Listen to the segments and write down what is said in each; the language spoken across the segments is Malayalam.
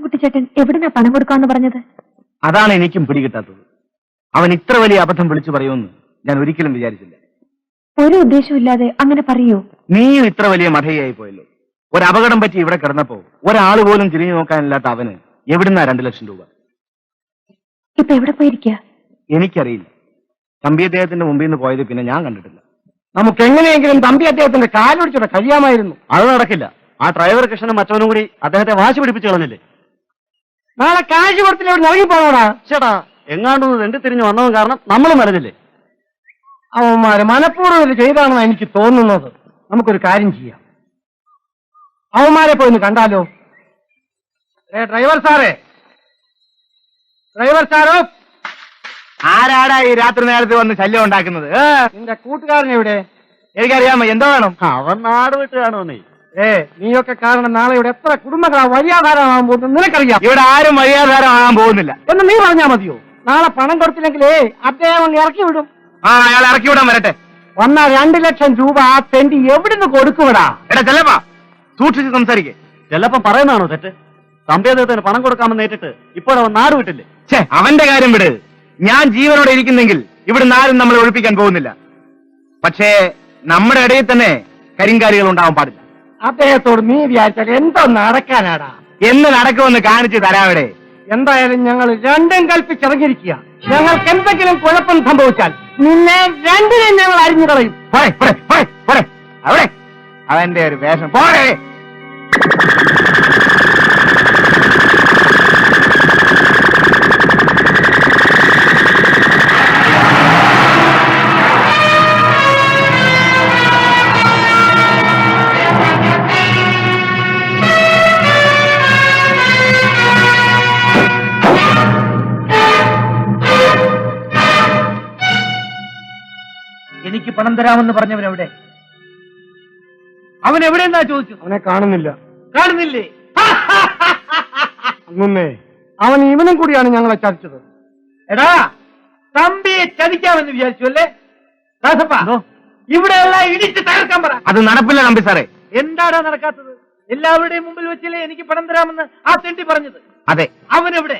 കുട്ടിച്ചേട്ടൻ എവിടുന്നാ പണം കൊടുക്കാന്ന് പറഞ്ഞത്? അതാണ് എനിക്കും പിടികിട്ടാത്തത്. അവൻ ഇത്ര വലിയ അബദ്ധം വിളിച്ചു പറയുമെന്ന് ഞാൻ ഒരിക്കലും വിചാരിച്ചില്ല. ഒരു ഉദ്ദേശമില്ലാതെ അങ്ങനെ പറയൂ? നീയും ഇത്ര വലിയ മഠയായി പോയല്ലോ. ഒരു അപകടം പറ്റി ഇവിടെ കിടന്നപ്പോ ഒരാൾ പോലും തിരിഞ്ഞു നോക്കാനില്ലാത്ത അവന് എവിടുന്നാ 2 ലക്ഷം രൂപ? ഇപ്പൊ എവിടെ പോയിരിക്കുക? എനിക്കറിയില്ല. തമ്പി അദ്ദേഹത്തിന്റെ മുമ്പിൽ നിന്ന് പോയത് പിന്നെ ഞാൻ കണ്ടിട്ടില്ല. നമുക്ക് എങ്ങനെയെങ്കിലും തമ്പി അദ്ദേഹത്തിന്റെ കാലൊടിച്ചോടെ കഴിയാമായിരുന്നു. അത് നടക്കില്ല. ആ ഡ്രൈവർ കൃഷ്ണനും മറ്റവനും കൂടി അദ്ദേഹത്തെ വാശി പിടിപ്പിച്ചു കളഞ്ഞില്ലേ? നാളെ കാശ് കൊടുത്തില്ല ഇവിടെ ഇറങ്ങിപ്പോണോടാ. ചേട്ടാ, എങ്ങാണ്ടൊന്ന് രണ്ടു തിരിഞ്ഞു വന്നവൻ കാരണം നമ്മൾ മരഞ്ഞില്ലേ? അവന്മാര് മനഃപൂർവ്വം ഇത് ചെയ്താണെന്ന് എനിക്ക് തോന്നുന്നത്. നമുക്കൊരു കാര്യം ചെയ്യാം, അവന്മാരെ പോയി ഒന്ന് കണ്ടാലോ? ഡ്രൈവർ സാറേ, ഡ്രൈവർ സാറോ, ആരാടാ ഈ രാത്രി നേരത്തെ വന്ന് ശല്യം ഉണ്ടാക്കുന്നത്? നിന്റെ കൂട്ടുകാരൻ എവിടെ? എനിക്കറിയാമോ. എന്തോ വേണം? അവൻ നാട് വിട്ട് കാണുമെന്നേ. നീയൊക്കെ കാരണം നാളെ ഇവിടെ എത്ര കുടുംബങ്ങളാ വഴിയാധാരമാകാൻ പോകുന്നത് നിനക്കറിയാം. ഇവിടെ ആരും വഴിയാധാരമാകാൻ പോകുന്നില്ല എന്ന് നീ പറഞ്ഞാ മതിയോ? നാളെ പണം കൊടുത്തില്ലെങ്കിലേ അദ്ദേഹം അങ്ങ് ഇറക്കി വിടും. അയാൾ ഇറക്കി വിടാൻ വരട്ടെ. വന്നാ 2 ലക്ഷം രൂപ ആ തെണ്ടി എവിടുന്ന് കൊടുക്കുവിടാ? എടാ ചെല്ലപ്പാ, സൂക്ഷിച്ച് സംസാരിക്കേ. ചെല്ലപ്പം പറയുന്നതാണോ തെറ്റ്? തമ്പി അദ്ദേഹത്തിന് പണം കൊടുക്കാമെന്ന് ഏറ്റിട്ട് ഇപ്പോഴവൻ നാട് വിട്ടില്ലേ? അവന്റെ കാര്യം വിട്. ഞാൻ ജീവനോടെ ഇരിക്കുന്നെങ്കിൽ ഇവിടുന്ന് ആരും നമ്മളെ ഒഴിപ്പിക്കാൻ പോകുന്നില്ല. പക്ഷേ നമ്മുടെ ഇടയിൽ തന്നെ കരിങ്കാരികൾ ഉണ്ടാവാൻ പാടില്ല. അദ്ദേഹത്തോട് നീ വിചാരിച്ചാൽ എന്തോ നടക്കാനാടാ? എന്ന് നടക്കുമെന്ന് കാണിച്ചു തരാവിടെ. എന്തായാലും ഞങ്ങൾ രണ്ടും കൽപ്പിച്ചിറങ്ങിയിരിക്കുക. ഞങ്ങൾക്ക് എന്തെങ്കിലും കുഴപ്പം സംഭവിച്ചാൽ നിന്നെ രണ്ടിനെയും ഞങ്ങൾ അരിഞ്ഞു കളയും. അവിടെ അവന്റെ ഒരു വേഷം പോരെ. എനിക്ക് പണം തരാമെന്ന് പറഞ്ഞവനെവിടെ? അവൻ എവിടെയെന്നാ ചോദിച്ചു. അവനെ കാണുന്നില്ല. കാണുന്നില്ലേ? അങ്ങുന്നേ, അവൻ ഇവനും കൂടിയാണ് ഞങ്ങളെ ചതിച്ചത്. എടാ, തമ്പിയെ ചതിക്കാമെന്ന് വിചാരിച്ചു അല്ലേ? ഇവിടെയുള്ള ഇടിച്ച് തകർക്കാൻ പറ. അത് നടപ്പില്ല തമ്പി സാറേ. എന്താടാ നടക്കാത്തത്? എല്ലാവരുടെയും മുമ്പിൽ വെച്ചല്ലേ എനിക്ക് പണം തരാമെന്ന് ആ തെണ്ടി പറഞ്ഞത്? അതെ. അവനെവിടെ?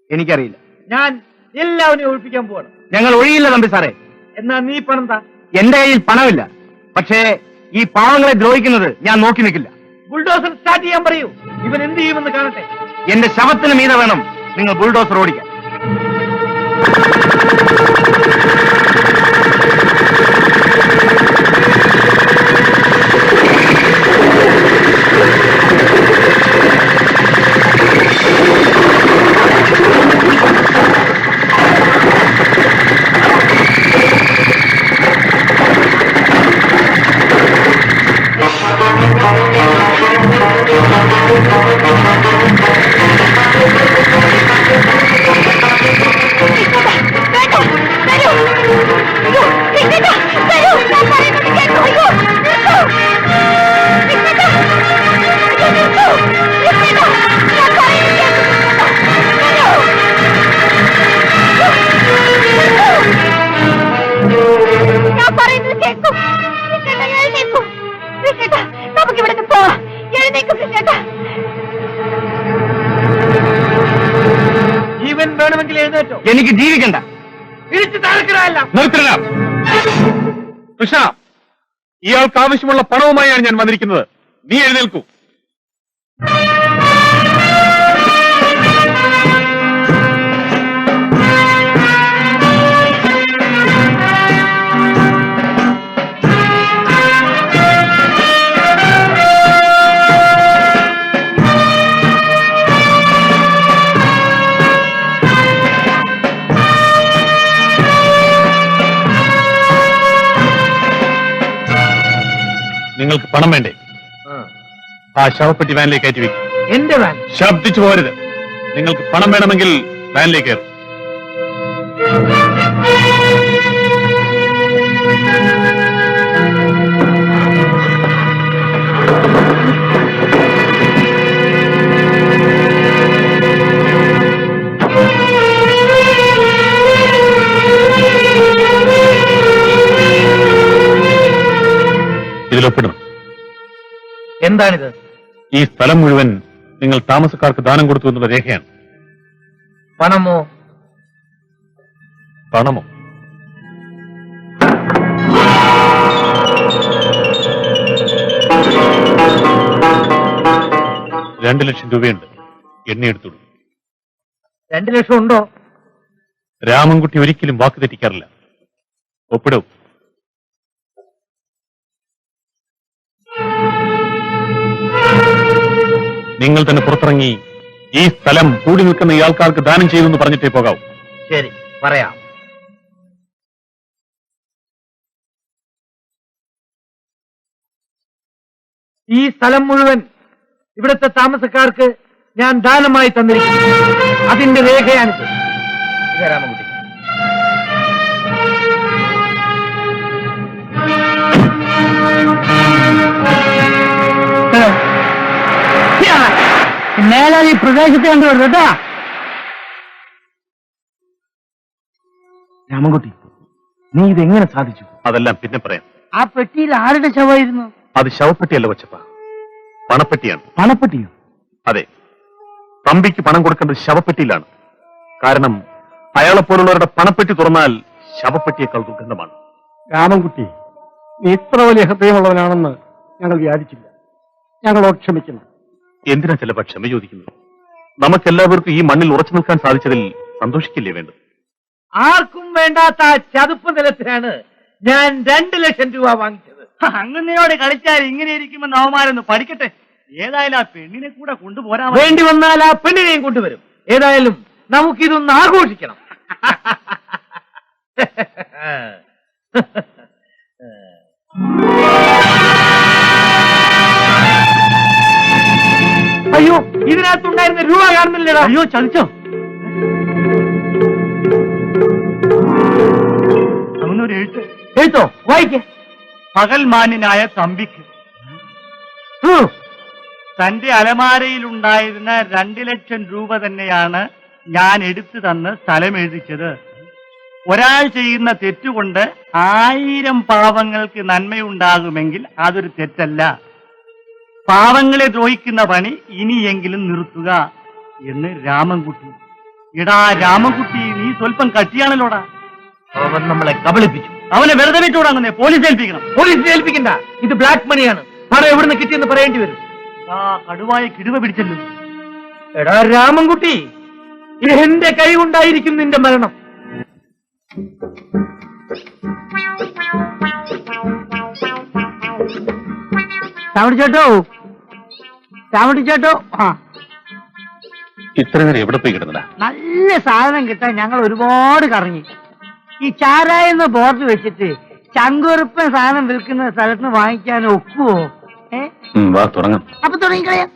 എനിക്കറിയില്ല. ഞാൻ എല്ലാവരെയും ഒഴിപ്പിക്കാൻ പോവാണ്. ഞങ്ങൾ ഒഴിയില്ല തമ്പി സാറേ. എന്നാ നീ പണം താ. എന്റെ കയ്യിൽ പണമില്ല. പക്ഷേ ഈ പാവങ്ങളെ ദ്രോഹിക്കുന്നത് ഞാൻ നോക്കി നിൽക്കില്ല. ബുൾഡോസർ സ്റ്റാർട്ട് ചെയ്യാൻ പറയൂ. ഇവൻ എന്ത് ചെയ്യുമെന്ന് കാണട്ടെ. എന്റെ ശവത്തിന് മീതെ വേണം നിങ്ങൾ ബുൾഡോസർ ഓടിക്കാൻ. ജീവൻ വേണമെങ്കിൽ എഴുന്നേറ്റോ. എനിക്ക് ജീവിക്കണ്ട. തിരിച്ചു താഴ്ക്കണമല്ല. നിർത്തല കൃഷ്ണ, ഇയാൾക്ക് ആവശ്യമുള്ള പണവുമായാണ് ഞാൻ വന്നിരിക്കുന്നത്. നീ എഴുന്നേൽക്കൂ. നിങ്ങൾക്ക് പണം വേണ്ടേ? ആ ശവപ്പെട്ടി വാനിലേക്ക് കയറ്റി വെക്കും. എന്റെ വാൻ. ശബ്ദിച്ചു പോരുത്. നിങ്ങൾക്ക് പണം വേണമെങ്കിൽ വാനിലേക്ക് കയറും. ഇതിലൊപ്പിടണം. എന്താണിത്? ഈ സ്ഥലം മുഴുവൻ നിങ്ങൾ താമസക്കാർക്ക് ദാനം കൊടുത്തു എന്നുള്ള രേഖയാണ്. പണമോ? പണമോ? ₹2,00,000 എണ്ണിയെടുത്തുള്ളൂ. 2 ലക്ഷം ഉണ്ടോ? രാമൻകുട്ടി ഒരിക്കലും വാക്ക് തെറ്റിക്കാറില്ല. ഒപ്പിടൂ. നിങ്ങൾ തന്നെ പുറത്തിറങ്ങി ഈ സ്ഥലം കൂടി നിൽക്കുന്ന ഈ ആൾക്കാർക്ക് ദാനം ചെയ്തു എന്ന് പറഞ്ഞിട്ടേ പോകാവൂ. ശരി, പറയാം. ഈ സ്ഥലം മുഴുവൻ ഇവിടുത്തെ താമസക്കാർക്ക് ഞാൻ ദാനമായി തന്നിരിക്കുന്നു. അതിന്റെ രേഖയാണിത്. ഇതാ രാമൻകുട്ടി. മേലാൽ ഈ പ്രദേശത്ത് കണ്ടുവരുത് കേട്ടോ. രാമൻകുട്ടി, നീ ഇതെങ്ങനെ സാധിച്ചു? അതെല്ലാം പിന്നെ പറയാം. ആ പെട്ടിയിൽ ആരുടെ ശവമായിരുന്നു? അത് ശവപ്പെട്ടിയല്ല കൊച്ചപ്പ, പണപ്പെട്ടിയാണ്. പണപ്പെട്ടിയോ? അതെ, തമ്പിക്ക് പണം കൊടുക്കേണ്ടത് ശവപ്പെട്ടിയിലാണ്. കാരണം അയാളെപ്പോലുള്ളവരുടെ പണപ്പെട്ടി തുറന്നാൽ ശവപ്പെട്ടിയേക്കാൾ ദുർഗന്ധമാണ്. രാമൻകുട്ടി, നീ ഇത്ര വലിയ ഹൃദയമുള്ളവനാണെന്ന് ഞങ്ങൾ വിചാരിച്ചില്ല. ഞങ്ങളോട് ക്ഷമിക്കണം. എന്തിനാ ചിലപ്പോൾ ക്ഷമ ചോദിക്കുന്നത്? നമുക്കെല്ലാവർക്കും ഈ മണ്ണിൽ ഉറച്ചു നിൽക്കാൻ സാധിച്ചതിൽ സന്തോഷിക്കില്ലേ വേണ്ടത്? ആർക്കും വേണ്ടാത്ത ആ ചതുപ്പ് നിലത്തിനാണ് ഞാൻ 2 ലക്ഷം രൂപ വാങ്ങിച്ചത്. അങ്ങനെയോട് കളിച്ചാൽ ഇങ്ങനെ ഇരിക്കുമെന്ന് അവന്മാരൊന്ന് പഠിക്കട്ടെ. ഏതായാലും ആ പെണ്ണിനെ കൂടെ കൊണ്ടുപോരാ. വേണ്ടി വന്നാൽ ആ പെണ്ണിനെയും കൊണ്ടുവരും. ഏതായാലും നമുക്കിതൊന്ന് ആഘോഷിക്കണം. അയ്യോ, ഇതിനകത്തുണ്ടായിരുന്ന രൂപ കാണുന്നില്ലടാ. അയ്യോ, ചതിച്ചോ? അവനൊരു എഴുത്തോ? വായിക്കേ. പകൽ മാന്യനായ തമ്പിക്ക് തന്റെ അലമാരയിലുണ്ടായിരുന്ന 2 ലക്ഷം രൂപ തന്നെയാണ് ഞാൻ എടുത്തു തന്ന് സ്ഥലം എഴുതിച്ചത്. ഒരാൾ ചെയ്യുന്ന തെറ്റുകൊണ്ട് 1000 പാവങ്ങൾക്ക് നന്മയുണ്ടാകുമെങ്കിൽ അതൊരു തെറ്റല്ല. പാവങ്ങളെ ദ്രോഹിക്കുന്ന പണി ഇനിയെങ്കിലും നിർത്തുക എന്ന് രാമൻകുട്ടി. എടാ രാമൻകുട്ടി, നീ സ്വല്പം കട്ടിയാണല്ലോടാ. അവൻ നമ്മളെ കബളിപ്പിച്ചു. അവനെ വെറുതെ വിട്ടുകൂടാങ്ങുന്നേ, പോലീസ് ഏൽപ്പിക്കണം. പോലീസിനെ ഏൽപ്പിക്കണ്ട, ഇത് ബ്ലാക്ക് മണിയാണ്. പണം എവിടുന്ന് കിട്ടിയെന്ന് പറയേണ്ടി വരും. ആ കടുവായ കിടുവ പിടിച്ചല്ലോ. എടാ രാമൻകുട്ടി, എന്റെ കൈ കൊണ്ടായിരിക്കും നിന്റെ മരണം. ചാവടിച്ചേട്ടോ, ചാവടിച്ചേട്ടോ. ഇത്ര നേരം എവിടെ പോയി കിടന്നടാ? നല്ല സാധനം കിട്ടാൻ ഞങ്ങൾ ഒരുപാട് കറങ്ങി. ഈ ചാരായ എന്ന ബോർഡ് വെച്ചിട്ട് ചങ്കുറുപ്പൻ സാധനം വിൽക്കുന്ന സ്ഥലത്ത് വാങ്ങിക്കാൻ ഒക്കുവോ? വാ തുടങ്ങാം. അപ്പൊ തുടങ്ങിക്കളയാം.